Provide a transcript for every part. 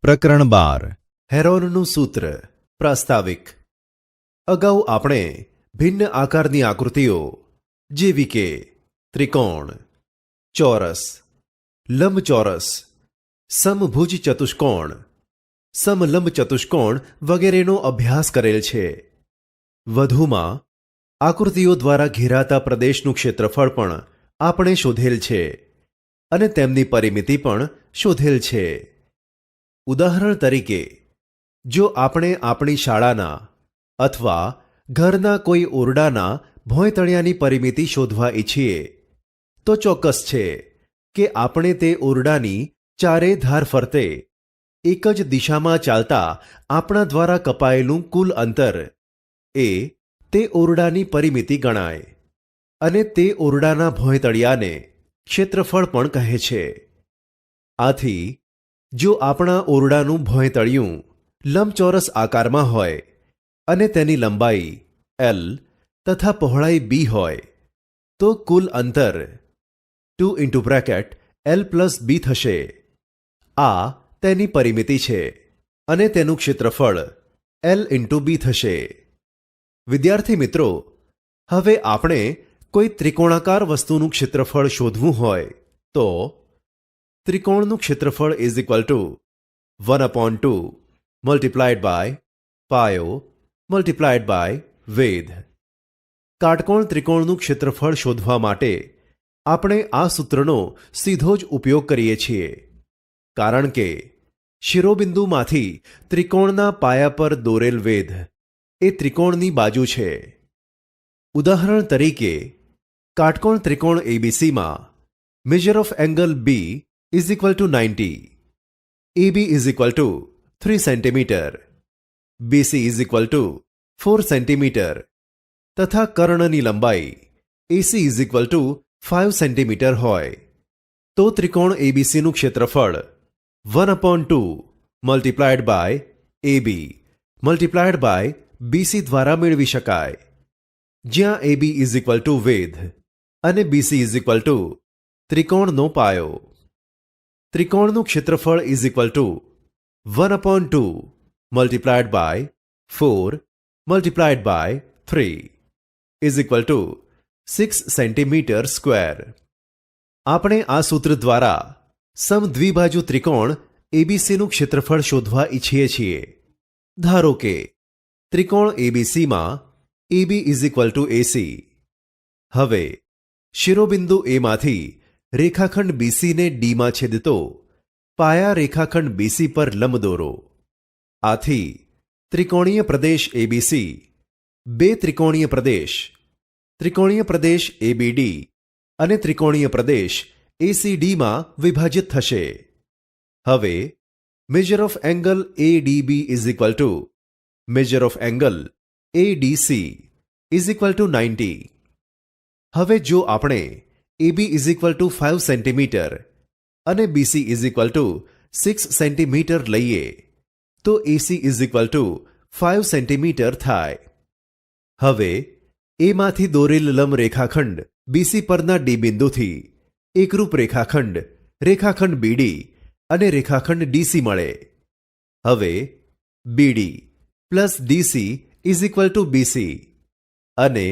પ્રકરણ 12 હેરોનનું સૂત્ર પ્રાસ્તાવિક. અગાઉ આપણે ભિન્ન આકારની આકૃતિઓ જેવી કે ત્રિકોણ, ચોરસ, લંબચોરસ, સમભુજ ચતુષ્કોણ, સમલંબ ચતુષ્કોણ વગેરેનો અભ્યાસ કરેલ છે. વધુમાં આકૃતિઓ દ્વારા ઘેરાતા પ્રદેશનું ક્ષેત્રફળ પણ આપણે શોધેલ છે અને તેમની પરિમિતિ પણ શોધેલ છે. ઉદાહરણ તરીકે, જો આપણે આપણી શાળાના અથવા ઘરના કોઈ ઓરડાના ભોંયતળિયાની પરિમિતિ શોધવા ઈચ્છીએ તો ચોક્કસ છે કે આપણે તે ઓરડાની ચારે ધાર ફરતે એક જ દિશામાં ચાલતા આપણા દ્વારા કપાયેલું કુલ અંતર એ તે ઓરડાની પરિમિતિ ગણાય અને તે ઓરડાના ભોંયતળિયાને ક્ષેત્રફળ પણ કહે છે. આથી જો આપણા ઓરડાનું ભોંયતળિયું લંબચોરસ આકારમાં હોય અને તેની લંબાઈ L તથા પહોળાઈ B હોય તો કુલ અંતર 2 L+B થશે. આ તેની પરિમિતિ છે અને તેનું ક્ષેત્રફળ L×B થશે. વિદ્યાર્થી મિત્રો, હવે આપણે કોઈ ત્રિકોણાકાર વસ્તુનું ક્ષેત્રફળ શોધવું હોય તો ત્રિકોણનું ક્ષેત્રફળ is equal to 1/2 multiplied by પાયો મલ્ટીપ્લાઇડ બાય વેધ. કાટકોણ ત્રિકોણનું ક્ષેત્રફળ શોધવા માટે આપણે આ સૂત્રનો સીધો જ ઉપયોગ કરીએ છીએ, કારણ કે શિરોબિંદુમાંથી ત્રિકોણના પાયા પર દોરેલ વેધ એ ત્રિકોણની બાજુ છે. ઉદાહરણ તરીકે, કાટકોણ ત્રિકોણ એબીસીમાં measure of angle B is equal to 90, AB is equal to 3 cm, BC is equal to 4 cm તથા કર્ણની લંબાઈ AC is equal to 5 cm હોય તો ત્રિકોણ ABCનું ક્ષેત્રફળ 1/2 multiplied by AB multiplied by BC દ્વારા મેળવી શકાય, જ્યાં AB is equal to વેધ અને BC is equal to ત્રિકોણનો પાયો. ત્રિકોણનું ક્ષેત્રફળ is equal to 1/2 multiplied by 4 multiplied by 3 is equal to 6 centimetre square. આપણે આ સૂત્ર દ્વારા સમદ્વિબાજુ ત્રિકોણ એબીસીનું ક્ષેત્રફળ શોધવા ઈચ્છીએ છીએ. ધારો કે ત્રિકોણ એબીસીમાં AB is equal two AC. હવે શિરોબિંદુ એમાંથી રેખાખંડ બીસીને ડીમાં છેદતો પાયા રેખાખંડ બીસી પર લંબ દોરો. આથી ત્રિકોણીય પ્રદેશ એબીસી બે ત્રિકોણીય પ્રદેશ એબીડી અને ત્રિકોણીય પ્રદેશ એસીડીમાં વિભાજિત થશે. હવે major of angle ADB is equal two major of angle ADC is equal two 90. હવે જો આપણે AB is equal to 5 centimetre અને BC is equal to 6 centimetre લઈએ તો AC is equal to 5 centimetre થાય. હવે એમાંથી દોરેલ લંબ રેખાખંડ BC પરના D બિંદુથી એકરૂપ રેખાખંડ BD અને રેખાખંડ DC મળે. હવે BD plus DC is equal two BC અને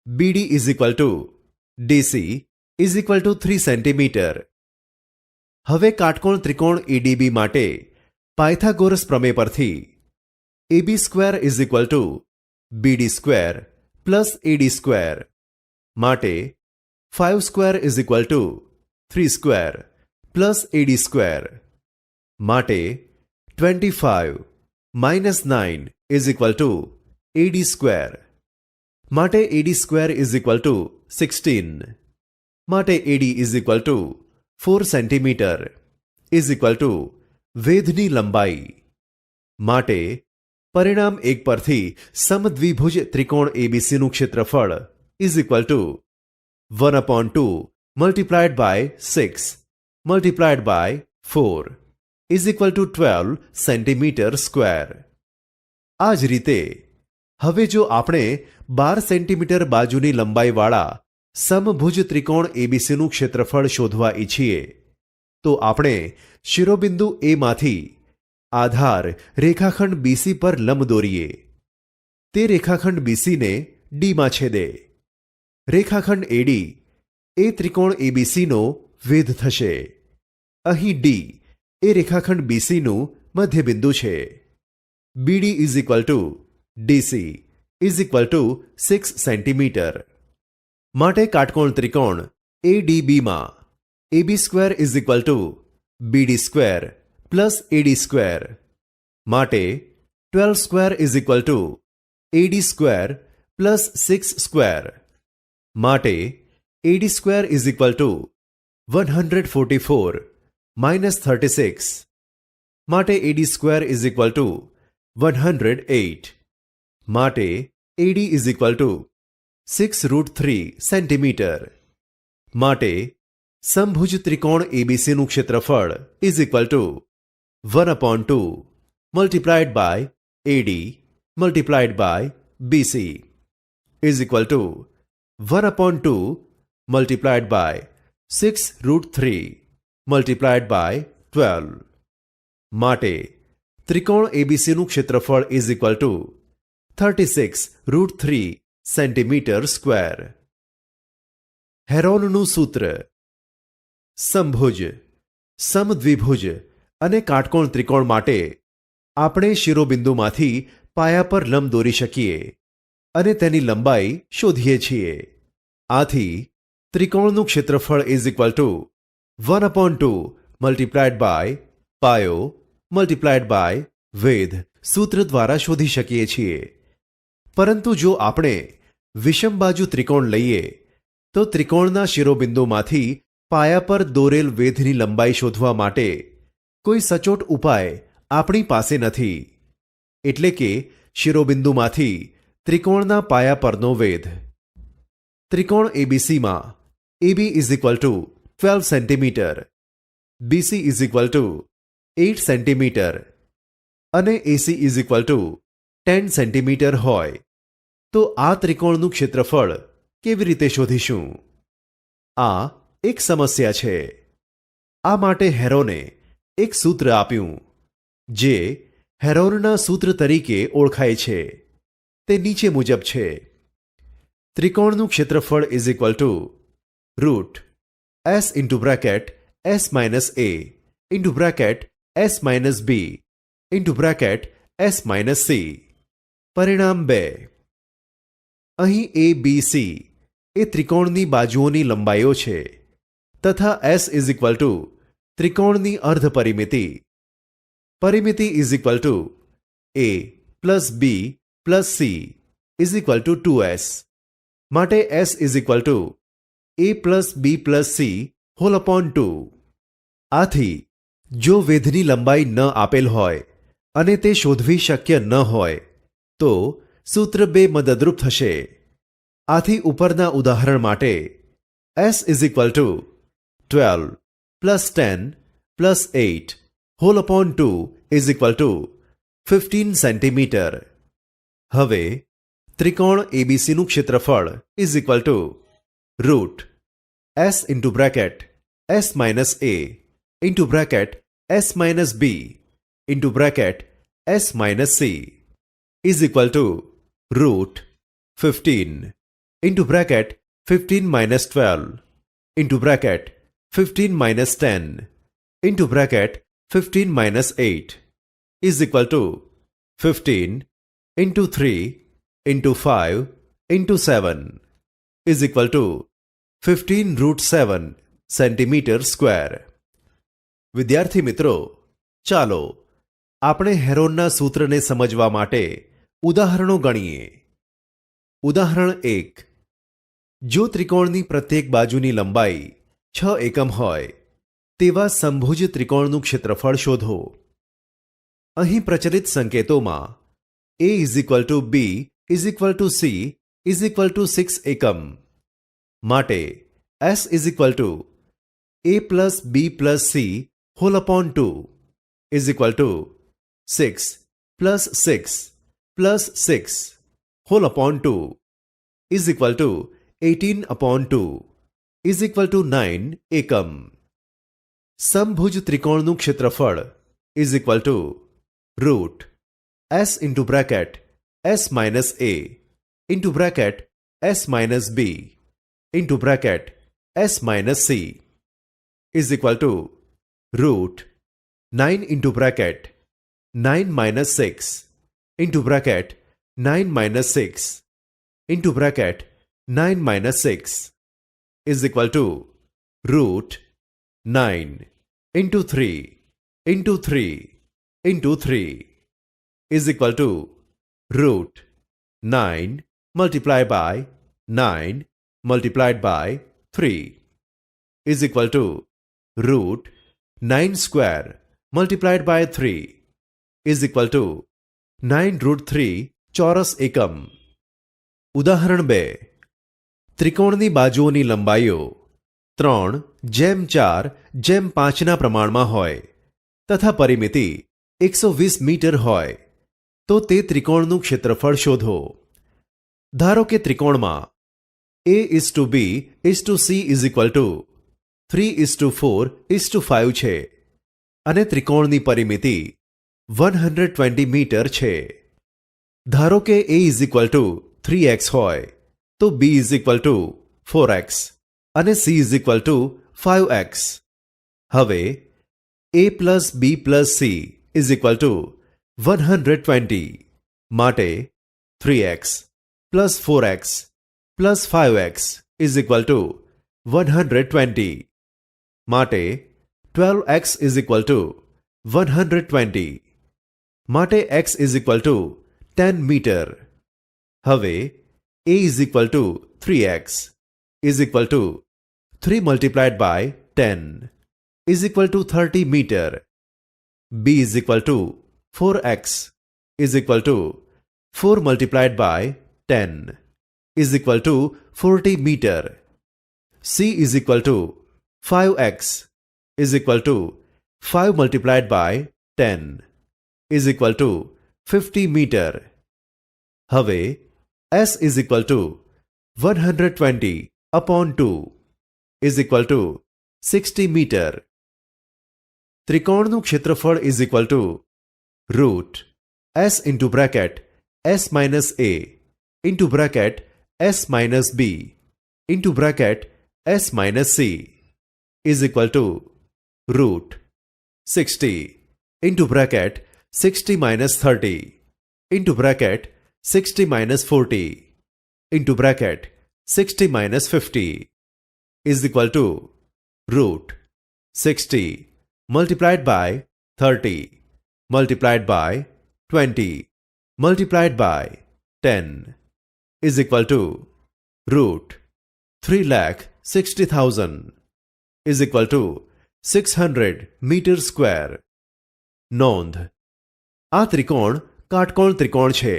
BD is equal two DC is equal two 3 centimetre. હવે કાટકોણ ત્રિકોણ EDB માટે પાયથાગોરસ પ્રમેય પરથી AB square is equal two BD square plus AD square માટે 5 square is equal two 3 square plus AD square માટે 25 minus 9 is equal two AD square માટે AD square is equal two 16 માટે AD is equal two 4 centimetre is equal to વેધની લંબાઈ. માટે પરિણામ 1 પરથી સમદ્વિભુજ ત્રિકોણ એબીસીનું ક્ષેત્રફળ is equal to 1/2 multiplied by 6 multiplied by 4 is equal to 12 centimetre square. આ જ રીતે હવે જો આપણે 12 સેન્ટીમીટર બાજુની લંબાઈવાળા સમભુજ ત્રિકોણ એબીસીનું ક્ષેત્રફળ શોધવા ઈચ્છીએ તો આપણે શિરોબિંદુ એમાંથી આધાર રેખાખંડ બીસી પર લંબ દોરીએ. તે રેખાખંડ બીસીને ડીમાં છેદે. રેખાખંડ એડી એ ત્રિકોણ એબીસીનો વેધ થશે. અહીં ડી એ રેખાખંડ બીસીનું મધ્યબિંદુ છે. BD is equal to DC is equal to 6 centimetre. માટે કાટકોણ ત્રિકોણ એડીબીમાં AB square is equal to BD square plus AD square. માટે 12 square is equal to AD square plus 6 square. માટે AD square is equal to 144 minus 36. માટે AD square is equal to 108. માટે AD is equal to 6√3 centimetre. માટે સમભુજ ત્રિકોણ એબીસીનું ક્ષેત્રફળ is equal to 1/2 multiplied by AD multiplied by BC is equal to 1/2 multiplied by 6√3 multiplied by 12. માટે ત્રિકોણ એબીસીનું ક્ષેત્રફળ is equal to 36√3 centimetre square. હેરોનનું સૂત્ર. સમભુજ, સમદ્વિભુજ અને કાટકોણ ત્રિકોણ માટે આપણે શિરોબિંદુમાંથી પાયા પર લંબ દોરી શકીએ અને તેની લંબાઈ શોધીએ છીએ. આથી ત્રિકોણનું ક્ષેત્રફળ is equal to 1/2 multiplied by પાયો મલ્ટીપ્લાઇડ બાય વેધ સૂત્ર દ્વારા શોધી શકીએ છીએ. પરંતુ જો આપણે વિષમ બાજુ ત્રિકોણ લઈએ તો ત્રિકોણના શિરોબિંદુમાંથી પાયા પર દોરેલ વેધની લંબાઈ શોધવા માટે કોઈ સચોટ ઉપાય આપણી પાસે નથી. એટલે કે શિરોબિંદુમાંથી ત્રિકોણના પાયા પરનો વેધ. ત્રિકોણ એબીસીમાં AB is equal to 12 centimetre, BC is equal to 8 centimetre અને AC is equal to 10 centimetre હોય તો આ ત્રિકોણનું ક્ષેત્રફળ કેવી રીતે શોધીશું? આ એક સમસ્યા છે. આ માટે હેરોને એક સૂત્ર આપ્યું જે હેરોનના સૂત્ર તરીકે ઓળખાય છે. તે નીચે મુજબ છે. ત્રિકોણનું ક્ષેત્રફળ is equal to root s into bracket s minus a into bracket s minus b into bracket s minus c. પરિણામ 2. અહીં એ બી સી એ ત્રિકોણની બાજુઓની લંબાઈઓ છે તથા એસ ઇઝ ઇક્વલ ટુ ત્રિકોણની અર્ધ પરિમિતિ. પરિમિતિ is equal to A plus B plus C is equal to 2s. માટે S is equal to A plus B plus C whole upon 2. આથી જો વેધની લંબાઈ ન આપેલ હોય અને તે શોધવી શક્ય ન હોય તો સૂત્ર 2 મદદરૂપ થશે. આથી ઉપરના ઉદાહરણ માટે S is equal to 12 plus 10 plus 8 whole upon 2 is equal to 15 centimetre. હવે ત્રિકોણ એબીસીનું ક્ષેત્રફળ is equal to root s into bracket s minus a into bracket s minus b into bracket s minus c is equal to root 15 into bracket 15 minus 12 into bracket 15 minus 10 into bracket 15 minus 8 is equal to 15 into 3 into 5 into 7 is equal two 15√7 centimetre square. વિદ્યાર્થી મિત્રો, ચાલો આપણે હેરોનના સૂત્રને સમજવા માટે ઉદાહરણો ગણીએ. ઉદાહરણ 1. જો ત્રિકોણની પ્રત્યેક બાજુની લંબાઈ 6 એકમ હોય તેવા સમભુજ ત્રિકોણનું ક્ષેત્રફળ શોધો. અહીં પ્રચલિત સંકેતોમાં a is equal to B is equal to C is equal to 6 એકમ. માટે S is equal to A plus B plus C whole upon 2 is equal to 6 plus 6 plus 6 whole upon 2 is equal to 18 upon 2 is equal to 9 એકમ. સમભુજ ત્રિકોણનું ક્ષેત્રફળ is equal to root s into bracket s minus a into bracket s minus b into bracket s minus c is equal to root 9 into bracket 9 minus 6 into bracket 9 minus 6 into bracket 9 minus 6 is equal to root 9 into 3 into 3 into 3 is equal to root 9 multiplied by 9 multiplied by 3 is equal to root 9 square multiplied by 3 is equal to 9 root 3 ચોરસ એકમ. ઉદાહરણ 2. ત્રિકોણની બાજુઓની લંબાઈઓ 3:4:5 પ્રમાણમાં હોય તથા પરિમિતિ 120 metre હોય તો તે ત્રિકોણનું ક્ષેત્રફળ શોધો. ધારો કે ત્રિકોણમાં A:B:C is equal to 3:4:5 છે અને ત્રિકોણની પરિમિતિ 120 મીટર છે. ધારો કે A is equal to 3x હોય તો B is equal to 4x અને C is equal to 5x. હવે A plus B plus C is equal to 120 માટે 3x plus 4x plus 5x is equal to 120 માટે 12x is equal to 120 માટે x is equal to 10 meter. હવે A is equal to 3x is equal to 3 multiplied by 10 is equal to 30 meter. B is equal to 4x is equal to 4 multiplied by 10 is equal to 40 meter. C is equal to 5x is equal to 5 multiplied by 10 is equal to 50 meter. હવે S is equal to 120 upon 2 is equal to 60 meter. ત્રિકોણનું ક્ષેત્રફળ is equal to root S into bracket S minus A into bracket S minus B into bracket S minus C is equal to root 60 into bracket 60 minus 30 into bracket 60 minus 40 into bracket 60 minus 50 is equal to root 60 multiplied by 30 multiplied by 20 multiplied by 10 is equal to root 3,60,000 is equal to 600 meter square. નોંધ: આ ત્રિકોણ કાટકોણ ત્રિકોણ છે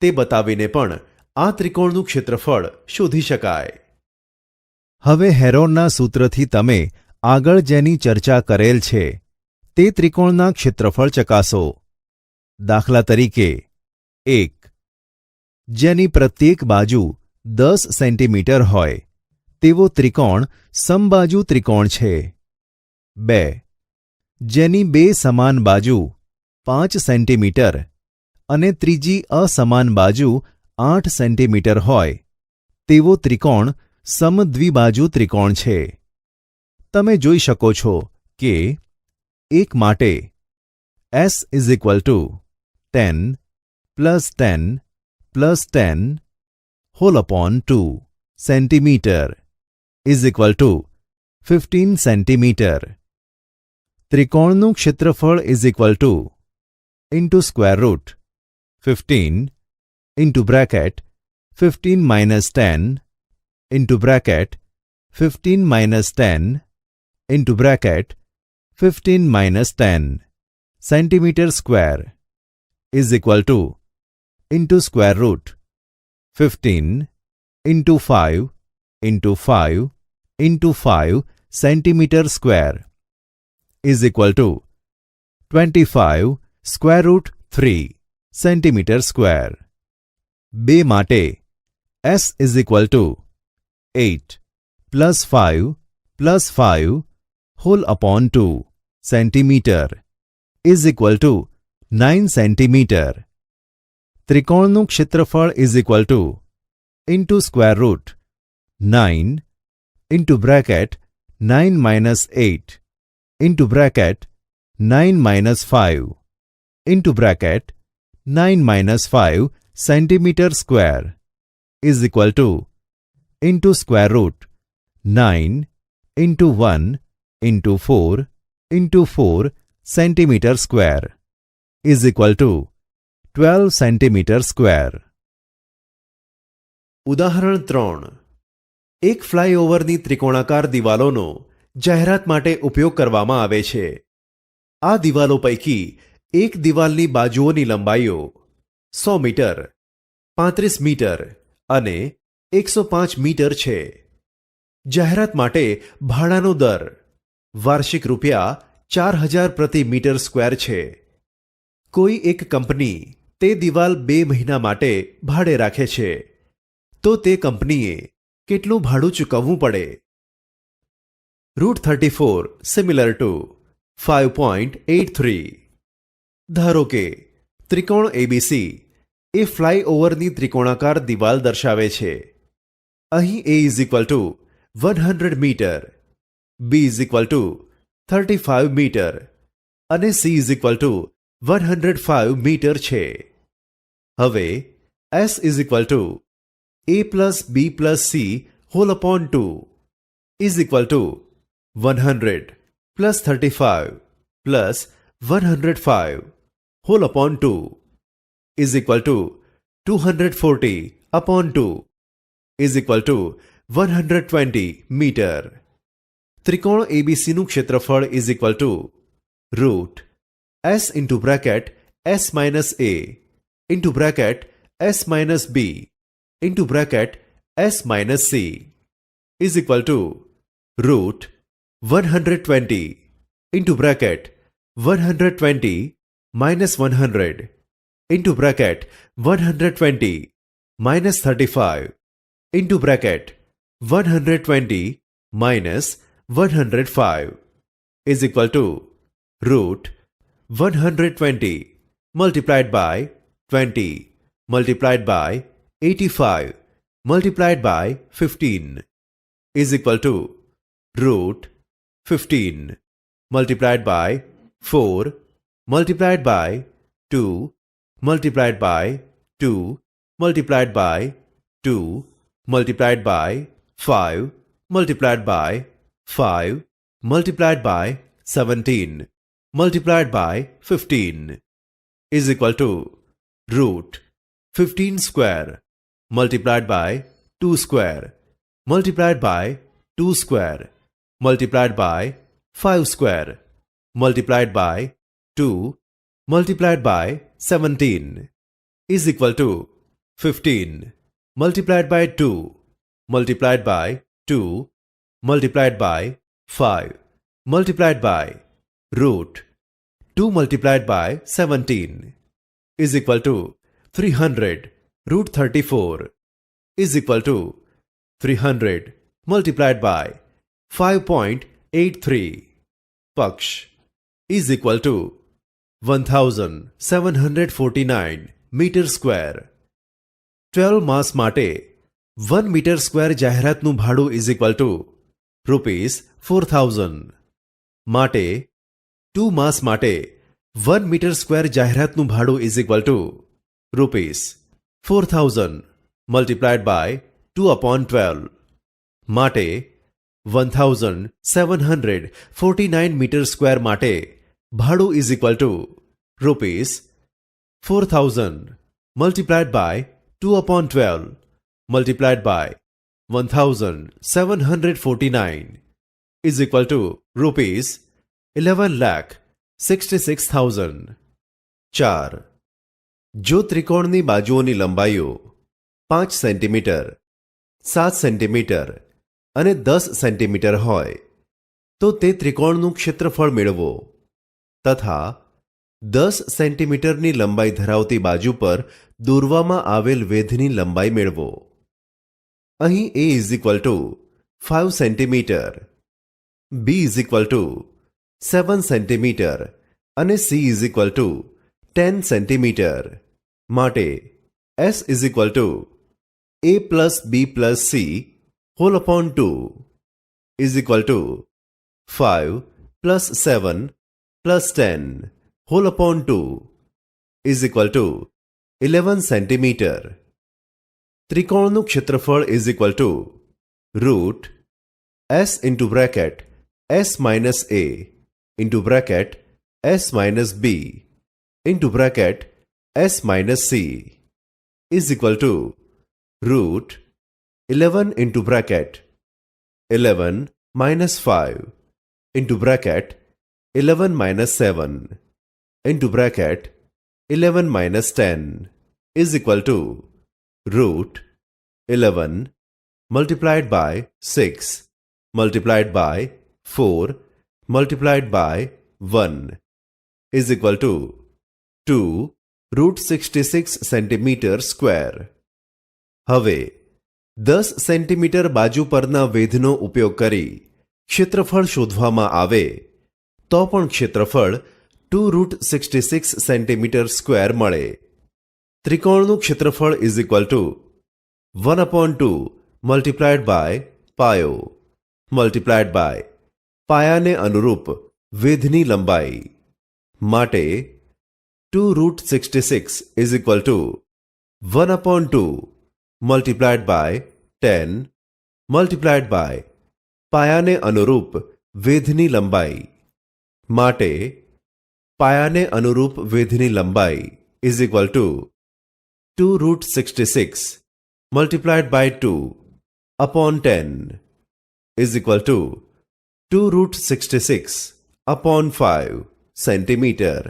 તે બતાવીને પણ આ ત્રિકોણનું ક્ષેત્રફળ શોધી શકાય. હવે હેરોનના સૂત્રથી તમે આગળ જેની ચર્ચા કરેલ છે તે ત્રિકોણના ક્ષેત્રફળ ચકાસો. દાખલા તરીકે 1. જેની પ્રત્યેક બાજુ 10 સેન્ટીમીટર હોય તેવો ત્રિકોણ સમબાજુ ત્રિકોણ છે. 2. જેની બે સમાન બાજુ 5 સેન્ટીમીટર અને ત્રીજી અસમાન બાજુ 8 સેન્ટીમીટર હોય તેવો ત્રિકોણ સમદ્વિબાજુ ત્રિકોણ છે. તમે જોઈ શકો છો કે 1 માટે S is equal to 10 plus 10 plus 10 whole upon 2 centimeter is equal to 15 centimeter. ત્રિકોણનું ક્ષેત્રફળ is equal to into square root 15 into bracket 15 minus 10 into bracket 15 minus 10 into bracket 15 minus 10 centimeter square is equal to into square root 15 into 5 into 5 into 5 centimeter square is equal to 25 square root 3 centimeter square. 2 માટે S is equal to 8 plus 5 plus 5 whole upon 2 centimeter is equal to 9 centimetre. ત્રિકોણનું ક્ષેત્રફળ is equal to into square root 9 into bracket 9 minus 8 into bracket 9 minus 5 into bracket 9 minus 5 centimetre square is equal to into square root 9 into 1 into 4 into 4 centimetre square is equal to 12 centimetre square. ઉદાહરણ 3. એક ફ્લાયઓવરની ત્રિકોણાકાર દિવાલોનો જાહેરાત માટે ઉપયોગ કરવામાં આવે છે. આ દિવાલો પૈકી એક દિવાલની બાજુઓની લંબાઈઓ 100 મીટર, 35 મીટર અને 105 મીટર છે. જાહેરાત માટે ભાડાનો દર વાર્ષિક રૂપિયા 4000 પ્રતિ મીટર સ્ક્વેર છે. કોઈ એક કંપની તે દિવાલ 2 મહિના માટે ભાડે રાખે છે, તો તે કંપનીએ કેટલું ભાડું ચૂકવવું પડે? √34 સિમિલર ટુ 5.83. ધારો કે ત્રિકોણ એબીસી એ ફ્લાયઓવરની ત્રિકોણાકાર દિવાલ દર્શાવે છે. અહીં A is equal to 100 metre, B is equal to 35 metre અને C is equal to 105 metre છે. હવે S is equal to A plus B plus C whole upon 2 is equal to 100 plus 35 plus 105 whole upon 2 is equal to 240 upon 2 is equal to 120 metre. ત્રિકોણ એબીસીનું ક્ષેત્રફળ is equal to root S into bracket S minus A into bracket S minus B into bracket S minus C is equal to root 120 into bracket 120 minus 100 into bracket 120 minus 35 into bracket 120 minus 105 is equal to root 120 multiplied by 20 multiplied by 85 multiplied by 15 is equal to root 15 multiplied by 4 multiplied by 2 multiplied by 2 multiplied by 2 multiplied by 5 multiplied by 5 multiplied by 17 multiplied by 15 is equal to root 15 square multiplied by 2 square multiplied by 2 square multiplied by 5 square multiplied by 2 multiplied by 17 is equal to 15 multiplied by 2 multiplied by 2 multiplied by 5 multiplied by root 2 multiplied by 17 is equal to 300 root 34 is equal to 300 multiplied by 5.83 પક્ષ is equal to 1749 metre square. 12 માસ માટે 1 metre square જાહેરાતનું ભાડું is equal to ₹4000. માટે 2 માસ માટે 1 metre square જાહેરાતનું ભાડું is equal to ₹4000 multiplied by 2/12 માટે 1749 મીટર સ્ક્વેર માટે ભાડું is equal to ₹4000 multiplied by 2/12 multiplied by 1749 is equal to ₹11,66,000. 4. જો ત્રિકોણની બાજુઓની લંબાઈઓ 5 સેન્ટીમીટર, 7 સેન્ટીમીટર અને 10 સેન્ટીમીટર હોય તો તે ત્રિકોણનું ક્ષેત્રફળ મેળવો તથા 10 સેન્ટીમીટરની લંબાઈ ધરાવતી બાજુ પર દોરવામાં આવેલ વેધની લંબાઈ મેળવો. અહીં A is equal to 5 centimetre, B is equal to 7 centimetre અને C is equal to 10 centimetre માટે S is equal to a plus b plus c whole upon 2 is equal to 5 plus 7 plus 10 whole upon 2 is equal to 11 centimetre. ત્રિકોણનું ક્ષેત્રફળ is equal to root s into bracket s minus a into bracket s minus b into bracket s minus c is equal to root 11 into bracket 11 minus 5 into bracket 11 minus 7 into bracket 11 minus 10 is equal to root 11 multiplied by 6 multiplied by 4 multiplied by 1 is equal to 2 root 66 centimeter square. હવે 10 centimetre બાજુ પરના વેધનો ઉપયોગ કરી ક્ષેત્રફળ શોધવામાં આવે તો પણ ક્ષેત્રફળ 2 રૂટ 66 સેન્ટીમીટર સ્ક્વેર મળે. ત્રિકોણનું ક્ષેત્રફળ is equal to 1/2 multiplied by પાયો મલ્ટીપ્લાઇડ બાય પાયાને અનુરૂપ વેધની લંબાઈ માટે 2 root 66 is equal to 1/2 multiplied by 10 multiplied by પાયાને અનુરૂપ વેધની લંબાઈ માટે પાયાને અનુરૂપ વેધની લંબાઈ is equal to 2 root 66 multiplied by 2 upon 10 is equal to 2 root 66 upon 5 centimetre.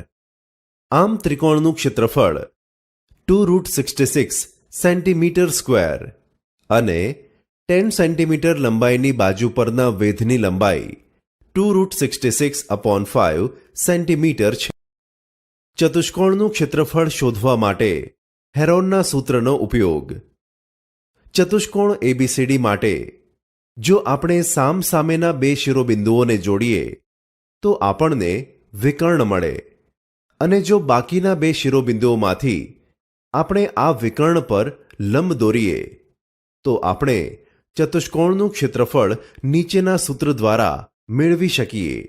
આમ ત્રિકોણનું ક્ષેત્રફળ 2 રૂટ 66 સેન્ટીમીટર સ્ક્વેર અને 10 સેન્ટીમીટર લંબાઈની બાજુ પરના વેધની લંબાઈ 2 રૂટ 66 અપોન 5 સેન્ટીમીટર છે. ચતુષ્કોણનું ક્ષેત્રફળ શોધવા માટે હેરોનના સૂત્રનો ઉપયોગ. ચતુષ્કોણ એબીસીડી માટે જો આપણે સામસામેના બે શિરોબિંદુઓને જોડીએ તો આપણને વિકર્ણ મળે અને જો બાકીના બે શિરોબિંદુઓમાંથી આપણે આ વિકર્ણ પર લંબ દોરીએ તો આપણે ચતુષ્કોણનું ક્ષેત્રફળ નીચેના સૂત્ર દ્વારા મેળવી શકીએ.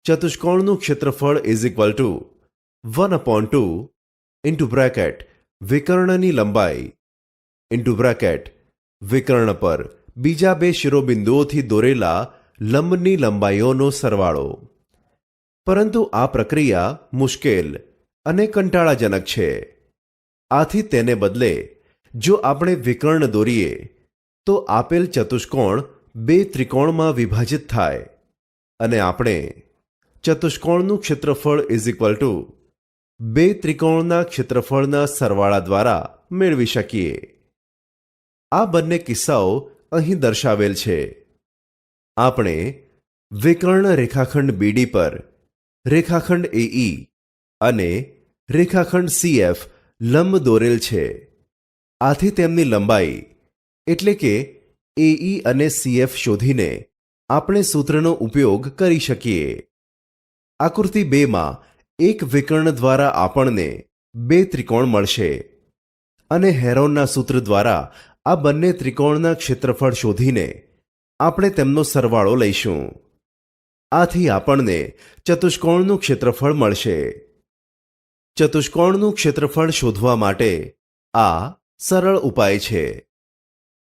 ચતુષ્કોણનું ક્ષેત્રફળ is equal to 1/2 into bracket વિકર્ણની લંબાઈ ઇન્ટુ બ્રેકેટ વિકર્ણ પર બીજા બે શિરોબિંદુઓથી દોરેલા લંબની લંબાઈઓનો સરવાળો. પરંતુ આ પ્રક્રિયા મુશ્કેલ અને કંટાળાજનક છે. આથી તેને બદલે જો આપણે વિકર્ણ દોરીએ તો આપેલ ચતુષ્કોણ બે ત્રિકોણમાં વિભાજિત થાય અને આપણે ચતુષ્કોણનું ક્ષેત્રફળ ઇઝ ઇક્વલ ટુ બે ત્રિકોણના ક્ષેત્રફળના સરવાળા દ્વારા મેળવી શકીએ. આ બંને કિસ્સાઓ અહીં દર્શાવેલ છે. આપણે વિકર્ણ રેખાખંડ બીડી પર રેખાખંડ એઈ અને રેખાખંડ સીએફ લંબ દોરેલ છે. આથી તેમની લંબાઈ એટલે કે એઈ અને સીએફ શોધીને આપણે સૂત્રનો ઉપયોગ કરી શકીએ. આકૃતિ 2માં એક વિકર્ણ દ્વારા આપણને બે ત્રિકોણ મળશે અને હેરોનના સૂત્ર દ્વારા આ બંને ત્રિકોણના ક્ષેત્રફળ શોધીને આપણે તેમનો સરવાળો લઈશું. આથી આપણને ચતુષ્કોણનું ક્ષેત્રફળ મળશે. ચતુષ્કોણનું ક્ષેત્રફળ શોધવા માટે આ સરળ ઉપાય છે.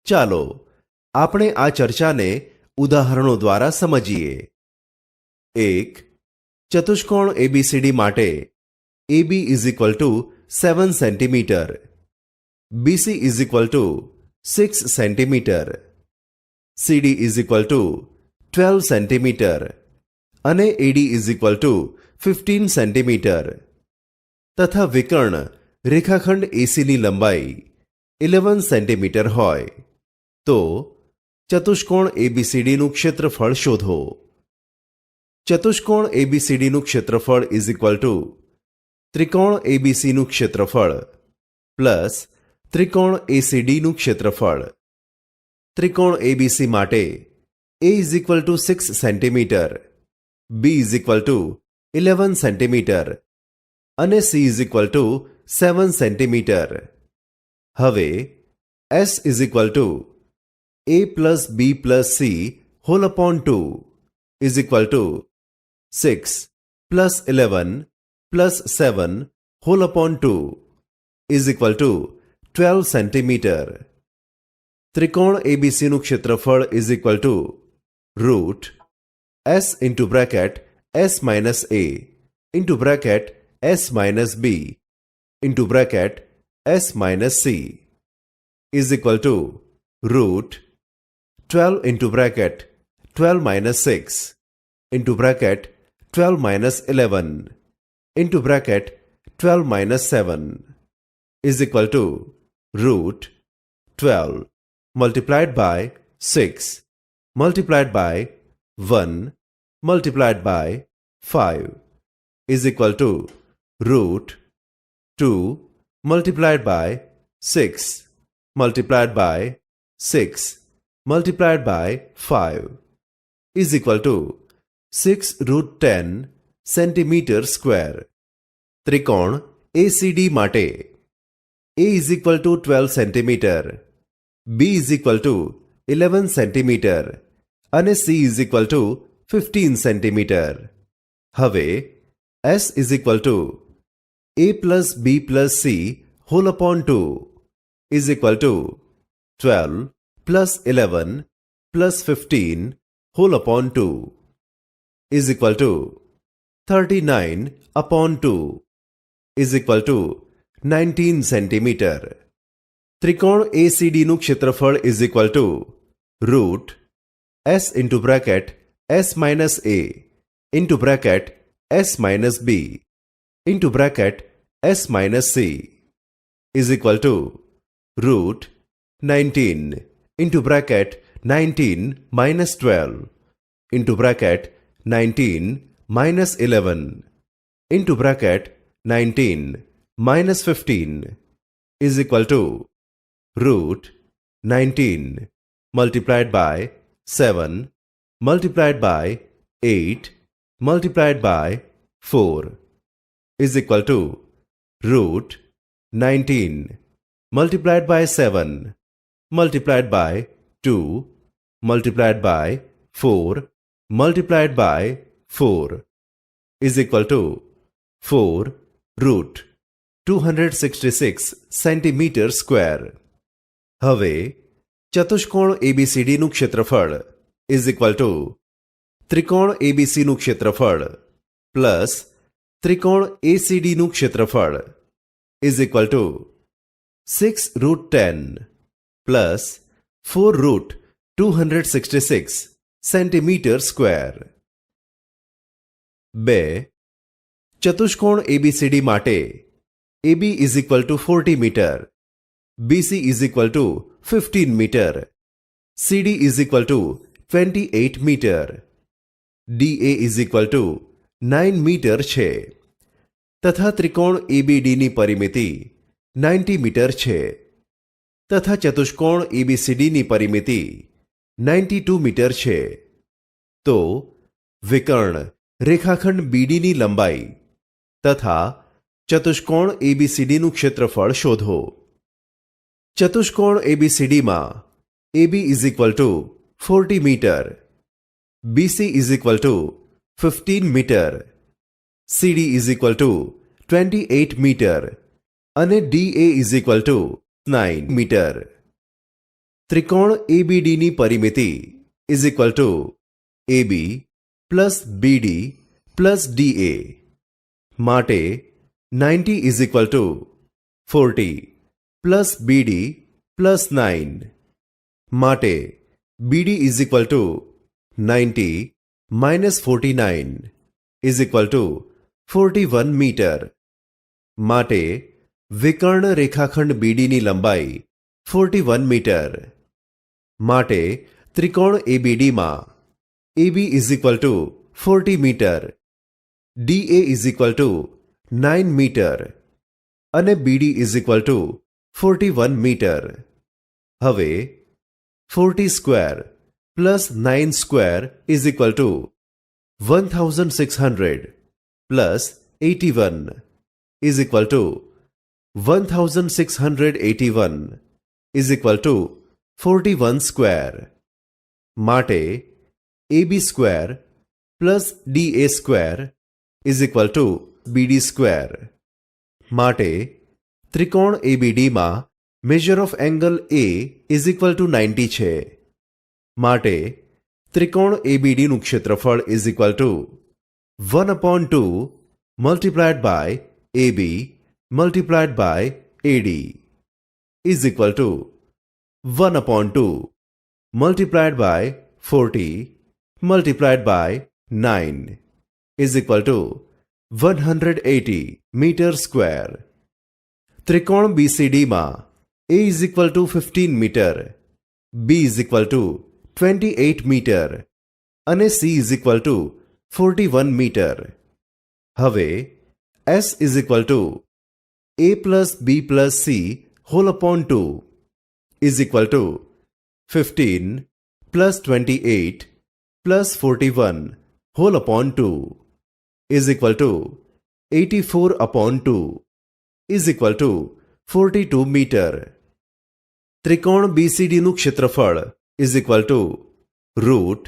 ચાલો આપણે આ ચર્ચાને ઉદાહરણો દ્વારા સમજીએ. 1. ચતુષ્કોણ એબીસીડી માટે AB is equal to 7 centimetre, BC is equal to 6 centimetre, CD is equal to 12 centimetre અને AD is equal to 15 centimetre તથા વિકર્ણ રેખાખંડ એસીની લંબાઈ 11 સેન્ટીમીટર હોય તો ચતુષ્કોણ એબીસીડીનું ક્ષેત્રફળ શોધો. ચતુષ્કોણ એબીસીડીનું ક્ષેત્રફળ ઇઝ ઇક્વલ ટુ ત્રિકોણ એબીસીનું ક્ષેત્રફળ પ્લસ ત્રિકોણ એસીડીનું ક્ષેત્રફળ. ત્રિકોણ એબીસી માટે A is equal to 6 centimetre, B is equal to 11 centimetre અને C is equal to 7 centimetre. હવે S is equal to A plus B plus C whole upon 2 is equal to 6 plus 11 plus 7 whole upon 2 is equal to 12 centimetre. ત્રિકોણ એબીસીનું ક્ષેત્રફળ is equal to root S into bracket S minus A into bracket S minus B into bracket S minus C is equal to root 12 into bracket 12 minus 6 into bracket 12 minus 11 into bracket 12 minus 7 is equal to root 12 multiplied by 6 multiplied by 1 multiplied by 5 is equal to root 2 multiplied by 6 multiplied by 6 multiplied by 5 is equal to 6 root 10 centimeter square. ત્રિકોણ ACD માટે A is equal to 12 centimeter, B is equal to 11 centimeter અને C is equal to 15 centimeter. હવે S is equal to A plus B plus C whole upon 2 is equal to 12 plus 11 plus 15 whole upon 2 is equal to 39 upon 2 is equal to 19 centimeter. ત્રિકોણ ACDનું ક્ષેત્રફળ is equal to root S into bracket S minus A into bracket S minus B into bracket S minus C is equal to root 19 into bracket 19 minus 12 into bracket 19 minus 11 into bracket 19 minus 15 is equal to root 19 multiplied by 7 multiplied by 8 multiplied by 4 is equal to root 19 multiplied by 7 multiplied by 2 multiplied by 4 multiplied by 4 is equal to 4 root 266 centimeter square. હવે ચતુષ્કોણ ABCDનું ક્ષેત્રફળ is equal to ત્રિકોણ ABCનું ક્ષેત્રફળ plus ત્રિકોણ ACDનું ક્ષેત્રફળ is equal to 6 root 10 plus 4 root 266 centimeter square. 2. ચતુષ્કોણ ABCD માટે AB is equal to 40 meter, BC is equal to 15 meter, CD is equal to 28 meter, DA is equal to 9 meter છે તથા ત્રિકોણ ABD ની પરિમિતિ 90 metre છે તથા ચતુષ્કોણ ABCD ની પરિમિતિ 92 મીટર છે. તો વિકર્ણ રેખાખંડ BD ની લંબાઈ તથા ચતુષ્કોણ ABCDનું ક્ષેત્રફળ શોધો. ચતુષ્કોણ ABCDમાં AB is equal to 40 meter, BC is equal to 15 meter, CD is equal to 28 meter અને DA is equal to 9 meter. ત્રિકોણ ABD ની પરિમિતિ is equal to AB plus BD plus DA માટે 90 is equal to 40 plus BD plus 9 માટે BD is equal to 90 minus 49 is equal to 41 meter માટે વિકર્ણ રેખાખંડ BD ની લંબાઈ 41 meter માટે ત્રિકોણ ABD માં AB is equal to 40 meter, DA is equal to 9 meter અને BD is equal to 41 meter. હવે 40 square plus 9 square is equal to 1600 plus 81 is equal to 1681 is equal to 41 square. માટે AB square plus DA square is equal to BD square. માટે ત્રિકોણ ABD માં measure of angle A is equal to 90 છે. માટે ત્રિકોણ ABD નું ક્ષેત્રફળ is equal to 1/2 multiplied by AB multiplied by AD is equal to 1/2 multiplied by 40 multiplied by 9 is equal to 180 meter square. ત્રિકોણ BCD માં A is equal to 15 meter, B is equal to 28 meter અને C is equal to 41 meter. હવે S is equal to A plus B plus C whole upon 2 is equal to 15 plus 28 plus 41 whole upon 2 is equal to 84 upon 2 is equal to 42 meter. ત્રિકોણ BCD નું ક્ષેત્રફળ is equal to root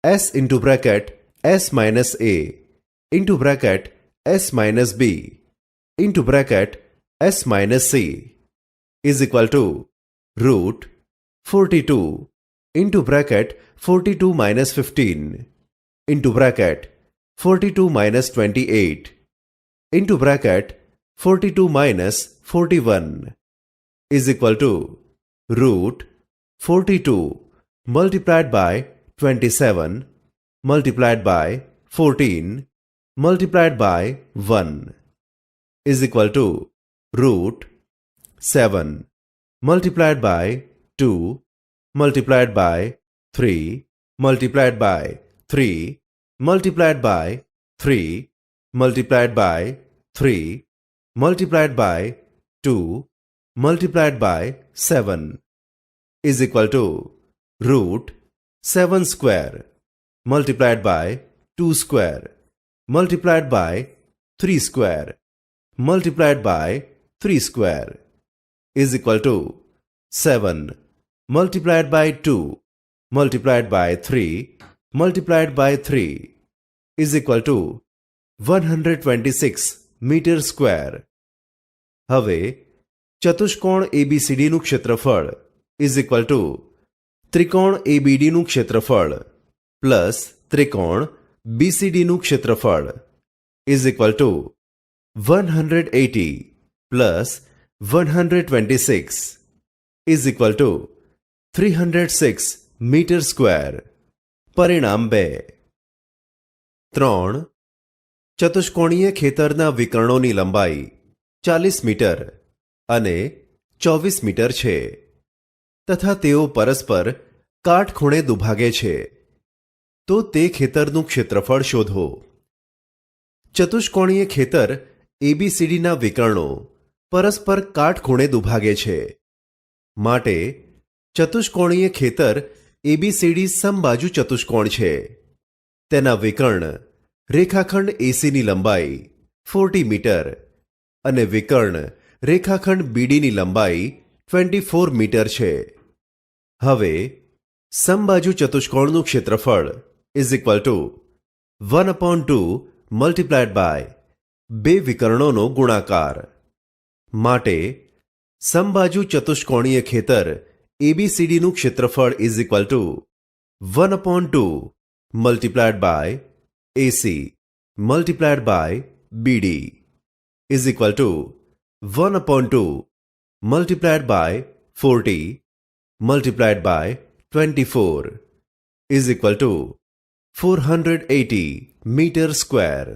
S into bracket S minus A into bracket S minus B into bracket S minus C is equal to root 42 into bracket 42 minus 15 into bracket 42 minus 28 into bracket 42 minus 41 is equal to root 42 multiplied by 27 multiplied by 14 multiplied by 1 is equal to root 7 multiplied by 2 multiplied by 3 multiplied by 3 multiplied by 3 multiplied by 3 multiplied by 2 multiplied by 7 is equal to root 7 square multiplied by 2 square multiplied by 3 square multiplied by 3 square is equal to 7 multiplied by 2 multiplied by 3 multiplied by 3 is equal to 126 meter square. હવે ચતુષ્કોણ ABCD નું ક્ષેત્રફળ is equal to ત્રિકોણ ABD નું ક્ષેત્રફળ plus ત્રિકોણ BCD નું ક્ષેત્રફળ is equal to 180 plus 126 is equal to 306 meter square. પરિણામ 2. 3. ચતુષ્કોણીય ખેતરના વિકર્ણોની લંબાઈ 40 મીટર અને 24 મીટર છે તથા તેઓ પરસ્પર કાટખૂણે દુભાગે છે તો તે ખેતરનું ક્ષેત્રફળ શોધો. ચતુષ્કોણીય ખેતર ABCDના વિકર્ણો પરસ્પર કાટખૂણે દુભાગે છે માટે ચતુષ્કોણીય ખેતર ABCD સમબાજુ ચતુષ્કોણ છે. તેના વિકર્ણ રેખાખંડ ACની લંબાઈ 40 મીટર અને વિકર્ણ રેખાખંડ BDની લંબાઈ 24 મીટર છે. હવે સમબાજુ ચતુષ્કોણનું ક્ષેત્રફળ is equal to 1/2 multiplied by બે વિકર્ણોનો ગુણાકાર. માટે સમબાજુ ચતુષ્કોણીય ખેતર ABCDનું ક્ષેત્રફળ is equal to 1/2 multiplied by AC multiplied by BD is equal to 1/2 multiplied by 40 multiplied by 24 is equal to 480 meter square.